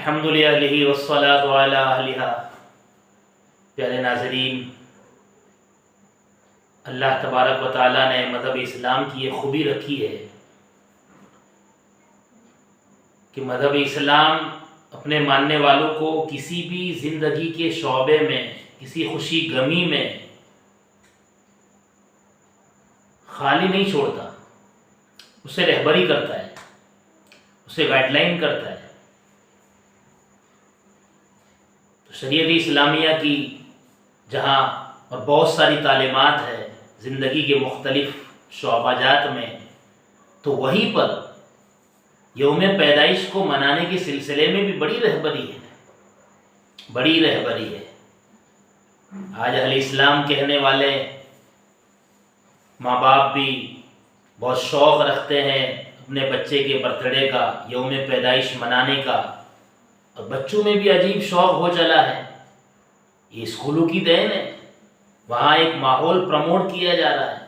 الحمد للہ والصلاۃ علی اہلہا۔ پیارے ناظرین، اللہ تبارک و تعالیٰ نے مذہب اسلام کی یہ خوبی رکھی ہے کہ مذہب اسلام اپنے ماننے والوں کو کسی بھی زندگی کے شعبے میں، کسی خوشی غمی میں خالی نہیں چھوڑتا، اسے رہبری کرتا ہے، اسے گائیڈ لائن کرتا ہے۔ تو شریعت اسلامیہ کی جہاں اور بہت ساری تعلیمات ہے زندگی کے مختلف شعبہ جات میں، تو وہیں پر یوم پیدائش کو منانے کے سلسلے میں بھی بڑی رہبری ہے۔ آج اہل اسلام کہنے والے ماں باپ بھی بہت شوق رکھتے ہیں اپنے بچے کے برتھ ڈے کا، یوم پیدائش منانے کا، اور بچوں میں بھی عجیب شوق ہو چلا ہے۔ یہ اسکولوں کی دین ہے، وہاں ایک ماحول پروموٹ کیا جا رہا ہے،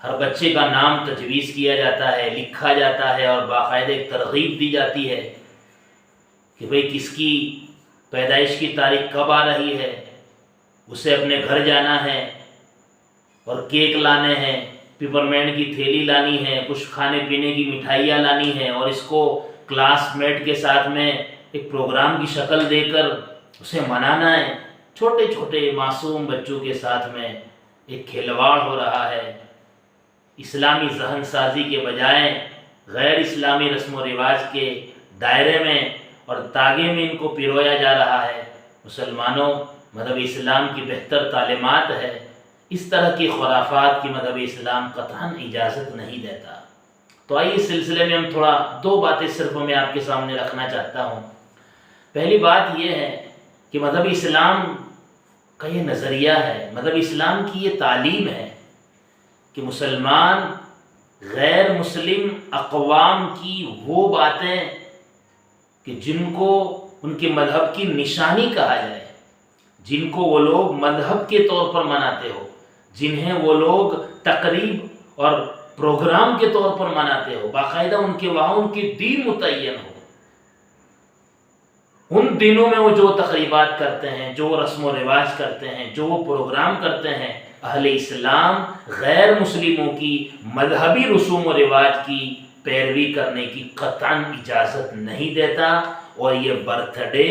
ہر بچے کا نام تجویز کیا جاتا ہے، لکھا جاتا ہے، اور باقاعدہ ایک ترغیب دی جاتی ہے کہ بھئی کس کی پیدائش کی تاریخ کب آ رہی ہے، اسے اپنے گھر جانا ہے اور کیک لانے ہیں، پیپرمنٹ کی تھیلی لانی ہے، کچھ کھانے پینے کی مٹھائیاں لانی ہیں، اور اس کو کلاس میٹ کے ساتھ میں ایک پروگرام کی شکل دے کر اسے منانا ہے۔ چھوٹے چھوٹے معصوم بچوں کے ساتھ میں ایک کھلواڑ ہو رہا ہے۔ اسلامی ذہن سازی کے بجائے غیر اسلامی رسم و رواج کے دائرے میں اور تاغے میں ان کو پرویا جا رہا ہے۔ مسلمانوں، مذہب اسلام کی بہتر تعلیمات ہے، اس طرح کی خرافات کی مذہب اسلام قطعاً اجازت نہیں دیتا۔ تو آئیے اس سلسلے میں ہم تھوڑا دو باتیں صرف میں آپ کے سامنے رکھنا چاہتا ہوں۔ پہلی بات یہ ہے کہ مذہب اسلام کا یہ نظریہ ہے، مذہب اسلام کی یہ تعلیم ہے کہ مسلمان غیر مسلم اقوام کی وہ باتیں کہ جن کو ان کے مذہب کی نشانی کہا جائے، جن کو وہ لوگ مذہب کے طور پر مناتے ہو، جنہیں وہ لوگ تقریب اور پروگرام کے طور پر مناتے ہو، باقاعدہ ان کے وہاں ان کے دین متعین ہو، ان دنوں میں وہ جو تقریبات کرتے ہیں، جو رسم و رواج کرتے ہیں، جو وہ پروگرام کرتے ہیں، اہل اسلام غیر مسلموں کی مذہبی رسوم و رواج کی پیروی کرنے کی قطعاً اجازت نہیں دیتا۔ اور یہ برتھ ڈے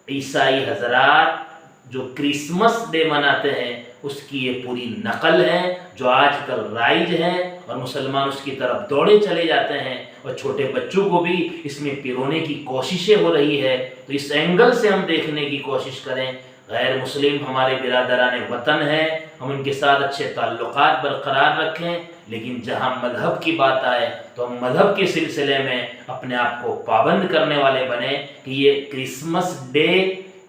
عیسائی حضرات جو کرسمس ڈے مناتے ہیں اس کی یہ پوری نقل ہے جو آج کل رائج ہے، اور مسلمان اس کی طرف دوڑے چلے جاتے ہیں، اور چھوٹے بچوں کو بھی اس میں پیرونے کی کوششیں ہو رہی ہے۔ تو اس اینگل سے ہم دیکھنے کی کوشش کریں۔ غیر مسلم ہمارے برادران وطن ہیں، ہم ان کے ساتھ اچھے تعلقات برقرار رکھیں، لیکن جہاں مذہب کی بات آئے تو ہم مذہب کے سلسلے میں اپنے آپ کو پابند کرنے والے بنیں کہ یہ کرسمس ڈے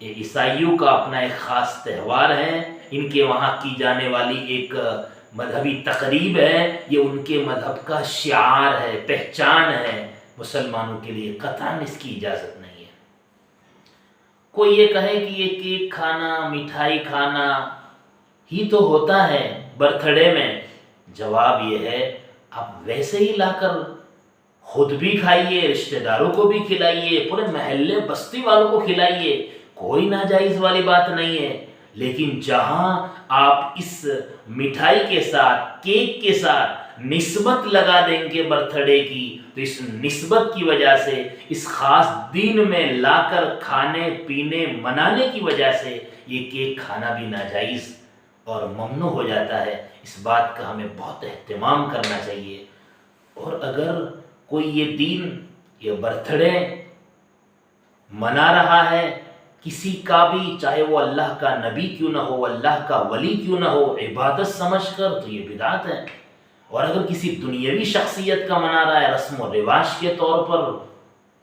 عیسائیوں کا اپنا ایک خاص تہوار ہے، ان کے وہاں کی جانے والی ایک مذہبی تقریب ہے، یہ ان کے مذہب کا شعار ہے، پہچان ہے۔ مسلمانوں کے لیے قطعاً اس کی اجازت نہیں ہے۔ کوئی یہ کہے کہ یہ کیک کھانا، مٹھائی کھانا ہی تو ہوتا ہے برتھ ڈے میں، جواب یہ ہے آپ ویسے ہی لا کر خود بھی کھائیے، رشتہ داروں کو بھی کھلائیے، پورے محلے بستی والوں کو کھلائیے، کوئی ناجائز والی بات نہیں ہے۔ لیکن جہاں آپ اس مٹھائی کے ساتھ، کیک کے ساتھ نسبت لگا دیں گے برتھ ڈے کی، تو اس نسبت کی وجہ سے، اس خاص دن میں لا کر کھانے پینے منانے کی وجہ سے یہ کیک کھانا بھی ناجائز اور ممنوع ہو جاتا ہے۔ اس بات کا ہمیں بہت اہتمام کرنا چاہیے۔ اور اگر کوئی یہ دن، یہ برتھ ڈے منا رہا ہے کسی کا بھی، چاہے وہ اللہ کا نبی کیوں نہ ہو، اللہ کا ولی کیوں نہ ہو، عبادت سمجھ کر، تو یہ بدعت ہے۔ اور اگر کسی دنیاوی شخصیت کا منا رہا ہے رسم و رواج کے طور پر،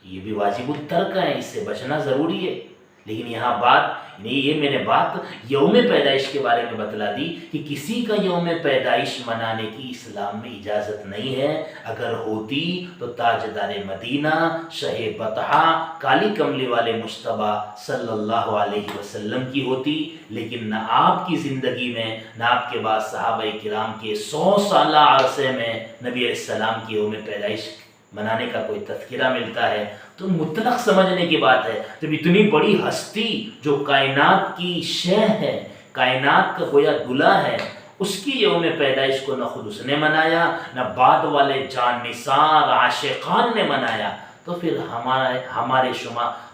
تو یہ بھی واجب الترک ہے، اس سے بچنا ضروری ہے۔ لیکن یہاں بات نہیں، یہ میں نے بات یوم پیدائش کے بارے میں بتلا دی کہ کسی کا یوم پیدائش منانے کی اسلام میں اجازت نہیں ہے۔ اگر ہوتی تو تاجدار مدینہ، شہ بطحہ، کالی کملی والے مجتبیٰ صلی اللہ علیہ وسلم کی ہوتی، لیکن نہ آپ کی زندگی میں، نہ آپ کے بعد صحابہ کرام کے 100 سالہ عرصے میں نبی علیہ السلام کی یوم پیدائش منانے کا کوئی تذکرہ ملتا ہے تو مطلق سمجھنے کی بات ہے. جب اتنی بڑی ہستی جو کائنات کی شے ہے، کائنات کا گویا دلہا ہے، اس کی یوم پیدائش کو نہ خود اس نے منایا نہ بعد والے جان نثار عاشقان نے منایا، تو پھر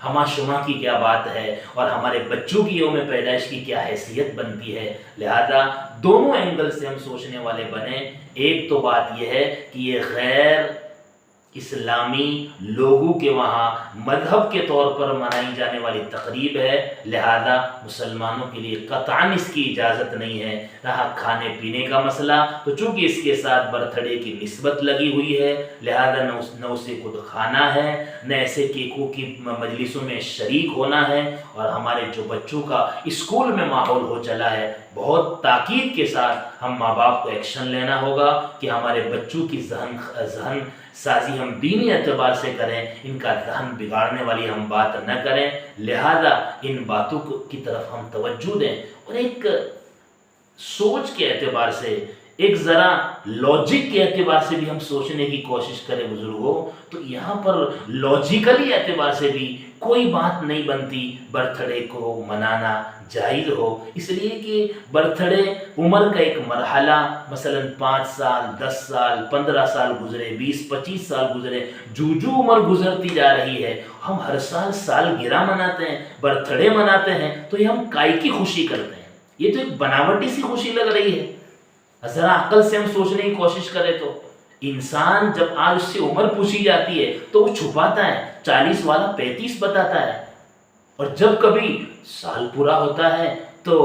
ہما شما کی کیا بات ہے اور ہمارے بچوں کی یوم پیدائش کی کیا حیثیت بنتی ہے. لہذا دونوں اینگل سے ہم سوچنے والے بنیں. ایک تو بات یہ ہے کہ یہ غیر اسلامی لوگوں کے وہاں مذہب کے طور پر منائی جانے والی تقریب ہے، لہذا مسلمانوں کے لیے قطعاً اس کی اجازت نہیں ہے. رہا کھانے پینے کا مسئلہ، تو چونکہ اس کے ساتھ برتھ ڈے کی نسبت لگی ہوئی ہے، لہذا نہ اسے خود کھانا ہے، نہ ایسے کیکوں کی مجلسوں میں شریک ہونا ہے. اور ہمارے جو بچوں کا اسکول میں ماحول ہو چلا ہے، بہت تاکید کے ساتھ ہم ماں باپ کو ایکشن لینا ہوگا کہ ہمارے بچوں کی ذہن سازی ہم دینی اعتبار سے کریں، ان کا ذہن بگاڑنے والی ہم بات نہ کریں. لہذا ان باتوں کی طرف ہم توجہ دیں اور ایک سوچ کے اعتبار سے، ایک ذرا لاجک کے اعتبار سے بھی ہم سوچنے کی کوشش کریں بزرگوں. تو یہاں پر لاجیکلی اعتبار سے بھی کوئی بات نہیں بنتی برتھ ڈے کو منانا جائز ہو، اس لیے کہ برتھ ڈے عمر کا ایک مرحلہ، مثلا 5 سال 10 سال 15 سال گزرے، 20-25 سال گزرے، جو عمر گزرتی جا رہی ہے ہم ہر سال سالگرہ مناتے ہیں، برتھ ڈے مناتے ہیں، تو یہ ہم کائی کی خوشی کرتے ہیں؟ یہ تو ایک بناوٹی سی خوشی لگ رہی ہے. ذرا عقل سے ہم سوچنے کی کوشش کریں تو انسان جب آج اس سے عمر پوچھی جاتی ہے تو وہ چھپاتا ہے، 40 والا 35 بتاتا ہے، اور جب کبھی سال پورا ہوتا ہے تو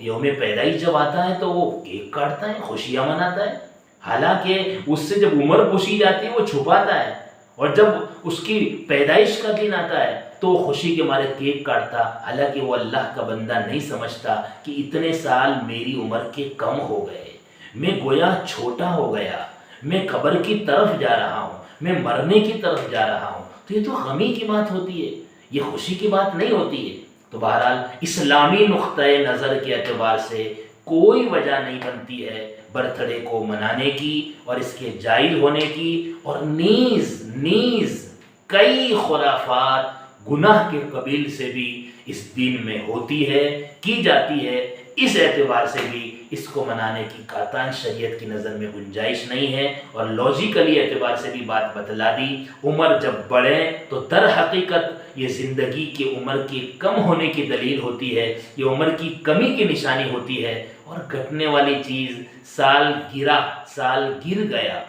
یوم پیدائش جب آتا ہے تو وہ کیک کاٹتا ہے، خوشیاں مناتا ہے. حالانکہ اس سے جب عمر پوچھی جاتی ہے وہ چھپاتا ہے، اور جب اس کی پیدائش کا دن آتا ہے تو خوشی کے مارے کیک کاٹتا. حالانکہ وہ اللہ کا بندہ نہیں سمجھتا کہ اتنے سال میری عمر کے کم ہو گئے، میں گویا چھوٹا ہو گیا، میں قبر کی طرف جا رہا ہوں، میں مرنے کی طرف جا رہا ہوں. تو یہ تو غمی کی بات ہوتی ہے، یہ خوشی کی بات نہیں ہوتی ہے. تو بہرحال اسلامی نقطۂ نظر کے اعتبار سے کوئی وجہ نہیں بنتی ہے برتھ ڈے کو منانے کی اور اس کے جائز ہونے کی. اور نیز کئی خرافات گناہ کے قبیل سے بھی اس دین میں ہوتی ہے، کی جاتی ہے. اس اعتبار سے بھی اس کو منانے کی قاطعاً شریعت کی نظر میں گنجائش نہیں ہے. اور لاجیکلی اعتبار سے بھی بات بتلا دی. عمر جب بڑھے تو در حقیقت یہ زندگی کی عمر کے کم ہونے کی دلیل ہوتی ہے، یہ عمر کی کمی کی نشانی ہوتی ہے. اور گھٹنے والی چیز سال گر گیا،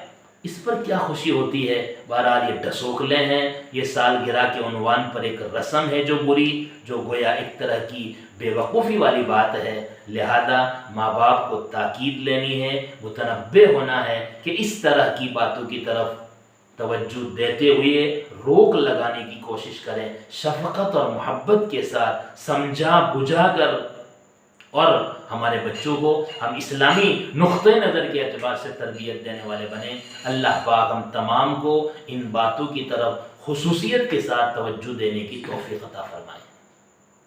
اس پر کیا خوشی ہوتی ہے؟ بہرحال یہ ڈھسوکلے ہیں، یہ سالگرہ کے عنوان پر ایک رسم ہے جو بری، جو گویا ایک طرح کی بے وقوفی والی بات ہے. لہذا ماں باپ کو تاکید لینی ہے، متنبہ ہونا ہے کہ اس طرح کی باتوں کی طرف توجہ دیتے ہوئے روک لگانے کی کوشش کریں، شفقت اور محبت کے ساتھ سمجھا بجھا کر. اور ہمارے بچوں کو ہم اسلامی نقطۂ نظر کے اعتبار سے تربیت دینے والے بنیں. اللہ پاک ہم تمام کو ان باتوں کی طرف خصوصیت کے ساتھ توجہ دینے کی توفیق عطا فرمائے.